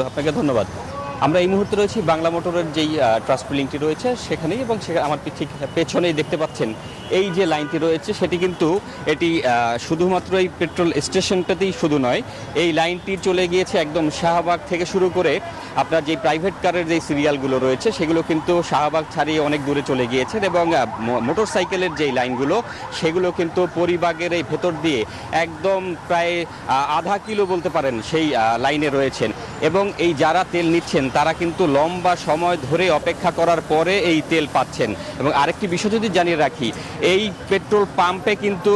আপনাকে ধন্যবাদ। আমরা এই মুহূর্তে রয়েছি বাংলা মোটরের যেই ট্রাস্ট বিল্ডিংটি রয়েছে সেখানেই, এবং সেখানে আমার ঠিক পেছনেই দেখতে পাচ্ছেন এই যে লাইনটি রয়েছে সেটি কিন্তু এটি শুধুমাত্র এই পেট্রোল স্টেশনটাতেই শুধু নয়, এই লাইনটি চলে গিয়েছে একদম শাহবাগ থেকে শুরু করে আপনার যে প্রাইভেট কারের যে সিরিয়ালগুলো রয়েছে সেগুলো কিন্তু শাহবাগ ছাড়িয়ে অনেক দূরে চলে গিয়েছেন, এবং মোটর সাইকেলের যেই লাইনগুলো সেগুলো কিন্তু পরিবাগের এই ভেতর দিয়ে একদম প্রায় আধা কিলো বলতে পারেন সেই লাইনে রয়েছেন। এবং এই যারা তেল নিচ্ছেন তারা কিন্তু লম্বা সময় ধরে অপেক্ষা করার পরে এই তেল পাচ্ছেন। এবং আরেকটি বিষয় যদি জানিয়ে রাখি, এই পেট্রোল পাম্পে কিন্তু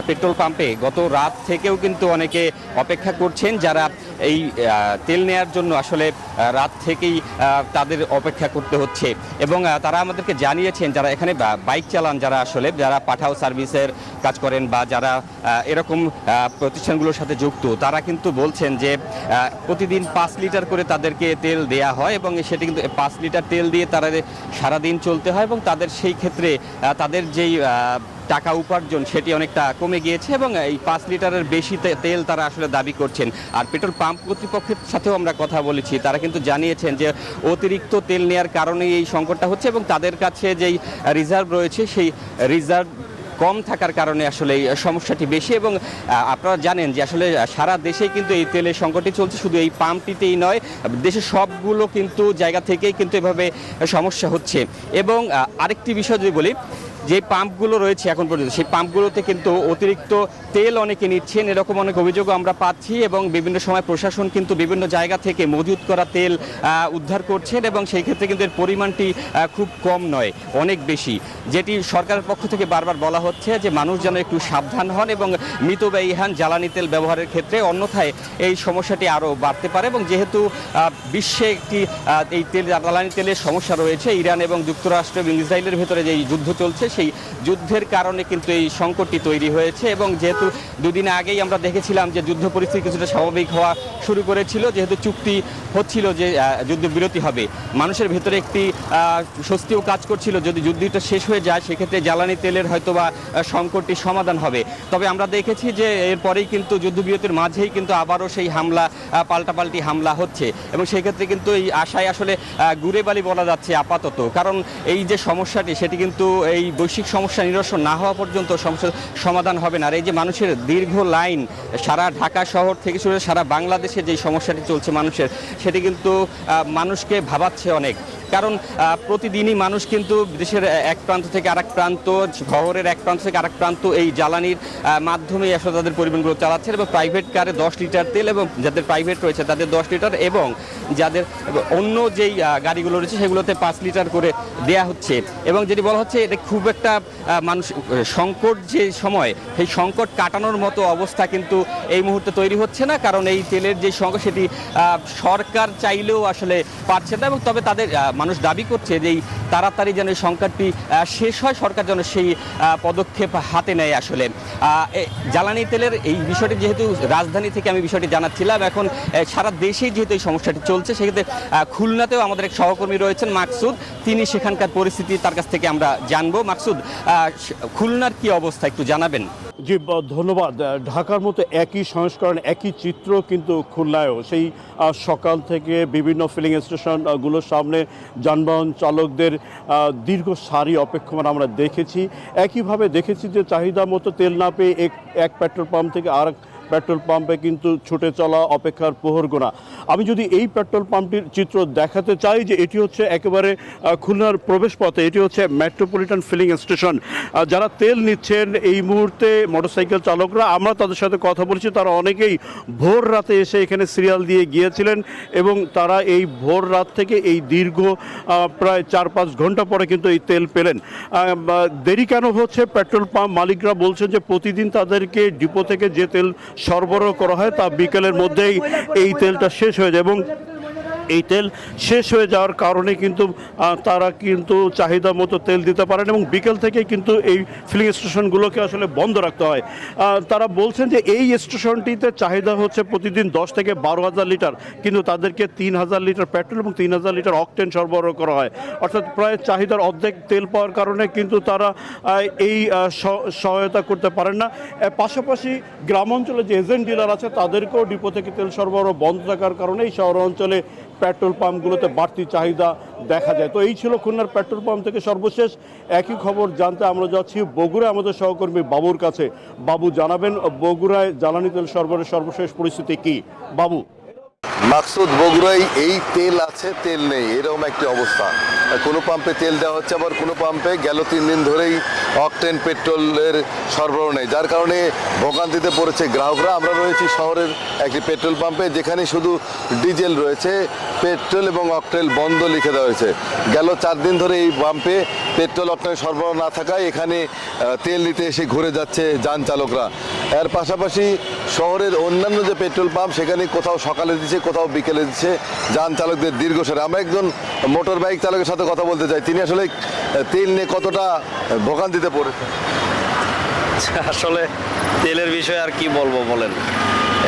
পেট্রোল পাম্পে গত রাত থেকেও কিন্তু অনেকে অপেক্ষা করছেন, যারা এই তেল নেয়ার জন্য আসলে রাত থেকেই তাদের অপেক্ষা করতে হচ্ছে। এবং তারা আমাদেরকে জানিয়েছেন যারা এখানে বাইক চালান, যারা পাঠাও সার্ভিসের কাজ করেন বা যারা এরকম প্রতিষ্ঠানগুলোর সাথে যুক্ত, তারা কিন্তু বলছেন যে প্রতিদিন 5 লিটার করে তাদেরকে তেল দেয়া হয়, এবং সেটি কিন্তু 5 লিটার তেল দিয়ে তারা সারাদিন চলতে হয়, এবং তাদের সেই ক্ষেত্রে তাদের যেই টাকা উপার্জন সেটি অনেকটা কমে গিয়েছে, এবং এই 5 লিটারের বেশি তেল তারা আসলে দাবি করছেন। আর পেট্রোল পাম্প কর্তৃপক্ষের সাথেও আমরা কথা বলেছি, তারা কিন্তু জানিয়েছেন যে অতিরিক্ত তেল নেওয়ার কারণেই এই সংকটটা হচ্ছে, এবং তাদের কাছে যেই রিজার্ভ রয়েছে সেই রিজার্ভ কম থাকার কারণে আসলে এই সমস্যাটি বেশি। এবং আপনারা জানেন যে আসলে সারা দেশেই কিন্তু এই তেলের সংকটই চলছে, শুধু এই পাম্পটিতেই নয়, দেশের সবগুলো কিন্তু জায়গা থেকেই কিন্তু এভাবে সমস্যা হচ্ছে। এবং আরেকটি বিষয় যদি বলি, যে পাম্পগুলো রয়েছে এখন পর্যন্ত সেই পাম্পগুলোতে কিন্তু অতিরিক্ত তেল অনেকে নিচ্ছেন, এরকম অনেক অভিযোগও আমরা পাচ্ছি, এবং বিভিন্ন সময় প্রশাসন কিন্তু বিভিন্ন জায়গা থেকে মজুত করা তেল উদ্ধার করছেন, এবং সেই ক্ষেত্রে কিন্তু এর পরিমাণটি খুব কম নয়, অনেক বেশি, যেটি সরকারের পক্ষ থেকে বারবার বলা হচ্ছে যে মানুষ যেন একটু সাবধান হন এবং মিতব্যয়ী হন জ্বালানি তেল ব্যবহারের ক্ষেত্রে, অন্যথায় এই সমস্যাটি আরও বাড়তে পারে। এবং যেহেতু বিশ্বে একটি এই জ্বালানি তেলের সমস্যা রয়েছে, ইরান এবং যুক্তরাষ্ট্র এবং ইসরায়েলের ভেতরে যে যুদ্ধ চলছে সেই যুদ্ধের কারণে কিন্তু এই সংকটটি তৈরি হয়েছে। এবং যেহেতু দুদিন আগেই আমরা দেখেছিলাম যে যুদ্ধ পরিস্থিতি কিছুটা স্বাভাবিক হওয়া শুরু করেছিল, যেহেতু চুক্তি হচ্ছিল যে যুদ্ধবিরতি হবে, মানুষের ভেতরে একটি স্বস্তিও কাজ করছিল, যদি যুদ্ধটা শেষ হয়ে যায় সেক্ষেত্রে জ্বালানি তেলের হয়তোবা সংকটটি সমাধান হবে। তবে আমরা দেখেছি যে এরপরেই কিন্তু যুদ্ধবিরতির মাঝেই কিন্তু আবারও সেই হামলা, পাল্টাপাল্টি হামলা হচ্ছে, এবং সেক্ষেত্রে কিন্তু এই আশায় আসলে গুড়ে বালি বলা যাচ্ছে আপাতত, কারণ এই যে সমস্যাটি সেটি কিন্তু এই বৈশ্বিক সমস্যা নিরসন না হওয়া পর্যন্ত সমস্যার সমাধান হবে না। আর এই যে মানুষের দীর্ঘ লাইন সারা ঢাকা শহর থেকে শুরু সারা বাংলাদেশে যে সমস্যাটি চলছে মানুষের, সেটি কিন্তু মানুষকে ভাবাচ্ছে অনেক, কারণ প্রতিদিনই মানুষ কিন্তু দেশের এক প্রান্ত থেকে আরেক প্রান্ত, শহরের এক প্রান্ত থেকে আরেক প্রান্ত এই জ্বালানির মাধ্যমে আসলে তাদের পরিবহনগুলো চালাচ্ছেন, এবং প্রাইভেট কারে 10 লিটার তেল, এবং যাদের প্রাইভেট রয়েছে তাদের 10 লিটার, এবং যাদের অন্য যেই গাড়িগুলো রয়েছে সেগুলোতে 5 লিটার করে দেয়া হচ্ছে। এবং যেটি বলা হচ্ছে এটা খুব একটা মানুষ সংকট, যে সময় সেই সংকট কাটানোর মতো অবস্থা কিন্তু এই মুহূর্তে তৈরি হচ্ছে না, কারণ এই তেলের যে সংকট সেটি সরকার চাইলেও আসলে পারছে না। এবং তবে তাদের মানুষ দাবি করছে যে এই তাড়াতাড়ি যেন এই সংকটটি শেষ হয়, সরকার যেন সেই পদক্ষেপ হাতে নেয়। আসলে জ্বালানি তেলের এই বিষয়টি যেহেতু রাজধানী থেকে আমি বিষয়টি জানাচ্ছিলাম, এখন সারা দেশেই যেহেতু এই সমস্যাটি চলছে, সেক্ষেত্রে খুলনাতেও আমাদের এক সহকর্মী রয়েছেন মাকসুদ, তিনি সেখানকার পরিস্থিতি তার কাছ থেকে আমরা জানবো। মাকসুদ, খুলনার কি অবস্থা একটু জানাবেন? জি ধন্যবাদ। ঢাকার মতো একই সংস্করণ, একই চিত্র কিন্তু খুলনায়ও। সেই সকাল থেকে বিভিন্ন ফিলিং স্টেশনগুলোর সামনে যানবাহন চালকদের দীর্ঘ সারি অপেক্ষমান আমরা দেখেছি। একইভাবে দেখেছি যে চাহিদা মতো তেল না পেয়ে এক পেট্রোল পাম্প থেকে আরেক পেট্রোল পাম্পে কিন্তু ছুটে চলা অপেক্ষার প্রহর গোনা। আমি যদি এই পেট্রোল পাম্পটির চিত্র দেখাতে চাই, যে এটি হচ্ছে একেবারে খুলনার প্রবেশ পথে, এটি হচ্ছে মেট্রোপলিটন ফিলিং স্টেশন। যারা তেল নিচ্ছেন এই মুহূর্তে মোটরসাইকেল চালকরা, আমরা তাদের সাথে কথা বলেছি, তারা অনেকেই ভোর রাতে এসে এখানে সিরিয়াল দিয়ে গিয়েছিলেন, এবং তারা এই ভোর রাত থেকে এই দীর্ঘ প্রায় 4-5 ঘন্টা পরে কিন্তু এই তেল পেলেন। দেরি কেন হচ্ছে? পেট্রোল পাম্প মালিকরা বলছেন যে প্রতিদিন তাদেরকে ডিপো থেকে যে তেল সরবরাহ করা হয় তা বিকেলের মধ্যেই এই তেলটা শেষ হয়ে যায়, এবং এই তেল শেষ হয়ে যাওয়ার কারণে কিন্তু তারা কিন্তু চাহিদা মতো তেল দিতে পারেন এবং বিকেল থেকে কিন্তু এই ফিলিং স্টেশনগুলোকে আসলে বন্ধ রাখতে হয়। তারা বলছেন যে এই স্টেশনটিতে চাহিদা হচ্ছে প্রতিদিন 10 থেকে 12,000 লিটার, কিন্তু তাদেরকে 3,000 লিটার পেট্রোল এবং 3,000 লিটার অকটেন সরবরাহ করা হয়, অর্থাৎ প্রায় চাহিদার অর্ধেক তেল পাওয়ার কারণে কিন্তু তারা এই সহায়তা করতে পারেন না। পাশাপাশি গ্রামাঞ্চলে যে এজেন্ট ডিলার আছে তাদেরকেও ডিপো থেকে তেল সরবরাহ বন্ধ থাকার কারণে এই শহর অঞ্চলে পেট্রোল পাম্পগুলোতে বাড়তি চাহিদা দেখা যায়। তো এই ছিল খুলনার পেট্রোল পাম্প থেকে সর্বশেষ। একই খবর জানতে আমরা যাচ্ছি বগুড়ায় আমাদের সহকর্মী বাবুর কাছে। বাবু জানাবেন বগুড়ায় জ্বালানি তেল সরবরাহের সর্বশেষ পরিস্থিতি কি? বাবু। মাকসুদ, বগুড়ায় এই তেল আছে তেল নেই এরকম একটি অবস্থা। কোনো পাম্পে তেল দেওয়া হচ্ছে, আবার কোনো পাম্পে গেল 3 দিন ধরেই অকটেন পেট্রোলের সরবরাহ নেই, যার কারণে ভোগান্তিতে পড়েছে গ্রাহকরা। আমরা রয়েছি শহরের একটি পেট্রোল পাম্পে, যেখানে শুধু ডিজেল রয়েছে, পেট্রোল এবং অকটেন বন্ধ লিখে দেওয়া হয়েছে। গেল 4 দিন ধরে এই পাম্পে পেট্রোল অকটেন সরবরাহ না থাকায় এখানে তেল নিতে এসে ঘুরে যাচ্ছে যান চালকরা। এর পাশাপাশি শহরের অন্যান্য যে পেট্রোল পাম্প সেখানে কোথাও সকালে দিচ্ছে, কোথাও বিকেলে দিচ্ছে যান চালকদের দীর্ঘ সারি। আমরা একজন মোটর বাইক চালকের সাথে কথা বলতে চাই, তিনি আসলে তেল নিয়ে কতটা ভোগান্তিতে পড়েছে। আসলে তেলের বিষয়ে আর কি বলবো বলেন,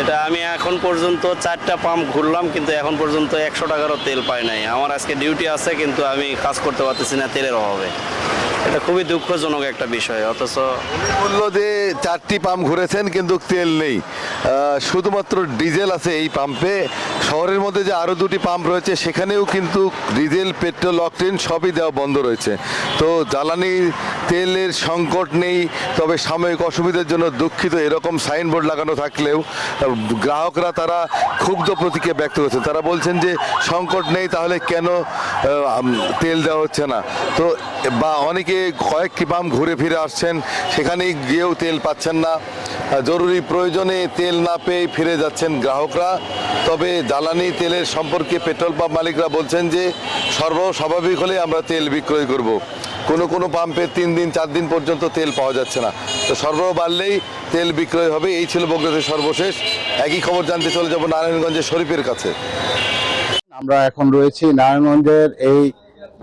এটা আমি এখন পর্যন্ত 4টা পাম্প ঘুরলাম, কিন্তু এখন পর্যন্ত 100 টাকারও তেল পাই নাই। আমার আজকে ডিউটি আছে, কিন্তু আমি কাজ করতে পারতেছি না তেলের অভাবে। এটা খুবই দুঃখজনক একটা বিষয়। অথচ বললো যে 4টি পাম্প ঘুরেছেন কিন্তু তেল নেই, শুধুমাত্র ডিজেল আছে এই পাম্পে। শহরের মধ্যে যে আরও 2টি পাম্প রয়েছে সেখানেও কিন্তু ডিজেল, পেট্রোল, অকটেন সবই দেওয়া বন্ধ রয়েছে। তো জ্বালানি তেলের সংকট নেই, তবে সাময়িক অসুবিধার জন্য দুঃখিত এরকম সাইনবোর্ড লাগানো থাকলেও গ্রাহকরা তারা ক্ষুব্ধ প্রতিক্রিয়া ব্যক্ত করেছেন। তারা বলছেন যে সংকট নেই, তাহলে কেন তেল দেওয়া হচ্ছে না? তো বা অনেকে কয়েকটি পাম্প ঘুরে ফিরে আসছেন, সেখানে গিয়েও তেল পাচ্ছেন না। জরুরি প্রয়োজনে তেল না পেয়ে ফিরে যাচ্ছেন গ্রাহকরা। তবে জ্বালানি তেলের সম্পর্কে পেট্রোল পাম্প মালিকরা বলছেন যে সরবরাহ স্বাভাবিক হলে আমরা তেল বিক্রয় করব। কোনো পাম্পে 3 দিন 4 দিন পর্যন্ত তেল পাওয়া যাচ্ছে না। তো সরবরাহ বাড়লেই তেল বিক্রয় হবে। এই ছিল বগুড়াতে সর্বশেষ। একই খবর জানতে চলে যাব নারায়ণগঞ্জের শরীফের কাছে। আমরা এখন রয়েছি নারায়ণগঞ্জের এই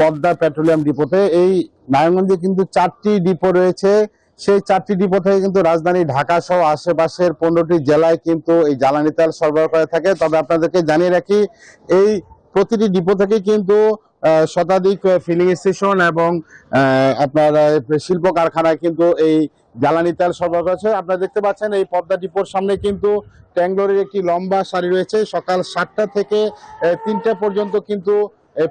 পদ্মা পেট্রোলিয়াম ডিপোতে। এই নারায়ণগঞ্জে কিন্তু 4টি ডিপো রয়েছে। সেই 4টি ডিপো থেকে কিন্তু রাজধানী ঢাকা সহ আশেপাশের 15টি জেলায় কিন্তু এই জ্বালানি তেল সরবরাহ করে থাকে। তবে আপনাদেরকে জানিয়ে রাখি, এই প্রতিটি ডিপো থেকে কিন্তু শতাধিক ফিলিং স্টেশন এবং আপনার শিল্প কারখানায় কিন্তু এই জ্বালানি তেল সরবরাহ করেছে। আপনারা দেখতে পাচ্ছেন এই পদ্মা ডিপোর সামনে কিন্তু ট্যাংলোরের একটি লম্বা সারি রয়েছে। সকাল 7টা থেকে 3টা পর্যন্ত কিন্তু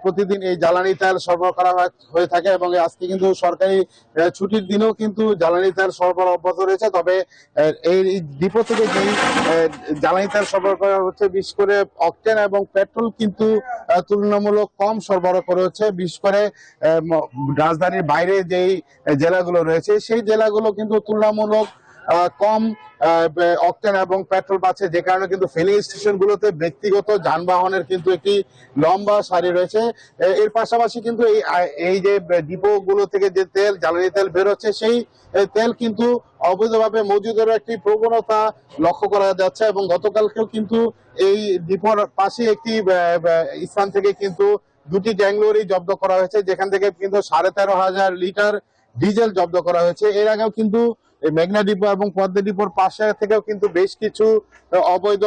প্রতিদিন এই জ্বালানি তেল সরবরাহ করা হয়ে থাকে এবং আজকে কিন্তু সরকারি ছুটির দিনেও কিন্তু জ্বালানি তেল সরবরাহ অব্যাহত রয়েছে। তবে এই ডিপো থেকে যে জ্বালানি তেল সরবরাহ করা হচ্ছে, বিশেষ করে অকটেন এবং পেট্রোল কিন্তু তুলনামূলক কম সরবরাহ করা হচ্ছে। বিশেষ করে রাজধানীর বাইরে যেই জেলাগুলো রয়েছে সেই জেলাগুলো কিন্তু তুলনামূলক কম অকটেন এবং পেট্রোল পাচ্ছে, যে কারণে কিন্তু ফিলিং স্টেশনগুলোতে ব্যক্তিগত যানবাহনের কিন্তু একটি লম্বা সারি রয়েছে। এর পাশাপাশি কিন্তু এই যে ডিপোগুলো থেকে যে তেল, জ্বালানি তেল বের হচ্ছে, সেই তেল কিন্তু অবৈধভাবে মজুদের একটি প্রবণতা লক্ষ্য করা যাচ্ছে। এবং গতকালকেও কিন্তু এই ডিপোর পাশে একটি স্থান থেকে কিন্তু 2টি ট্যাঙ্ক লরি জব্দ করা হয়েছে, যেখান থেকে কিন্তু 13,500 লিটার ডিজেল জব্দ করা হয়েছে। এর আগেও কিন্তু মেঘনা ডিপো এবং পদ্মা ডিপোর পাশে থেকেও কিন্তু বেশ কিছু অবৈধ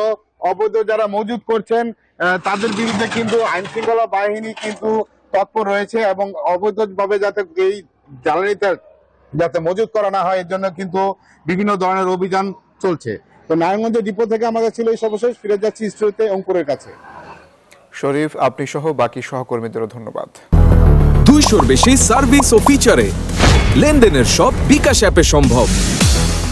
যারা মজুদ করছেন তাদের বিরুদ্ধে কিন্তু আইন শৃঙ্খলা বাহিনী কিন্তু তৎপর রয়েছে এবং অবৈধভাবে যাতে এই জ্বালানি তেল যাতে মজুদ করা না হয় এর জন্য কিন্তু বিভিন্ন ধরনের অভিযান চলছে। তো নারায়ণগঞ্জের ডিপো থেকে আমাদের ছিল এই সর্বশেষ। ফিরে যাচ্ছি স্টুডিওতে অঙ্কুরের কাছে। শরীফ, আপনি সহ বাকি সহকর্মীদেরও ধন্যবাদ। 200-র বেশি সার্ভিস ও ফিচারে লেনদেনের সব বিকাশ অ্যাপে সম্ভব।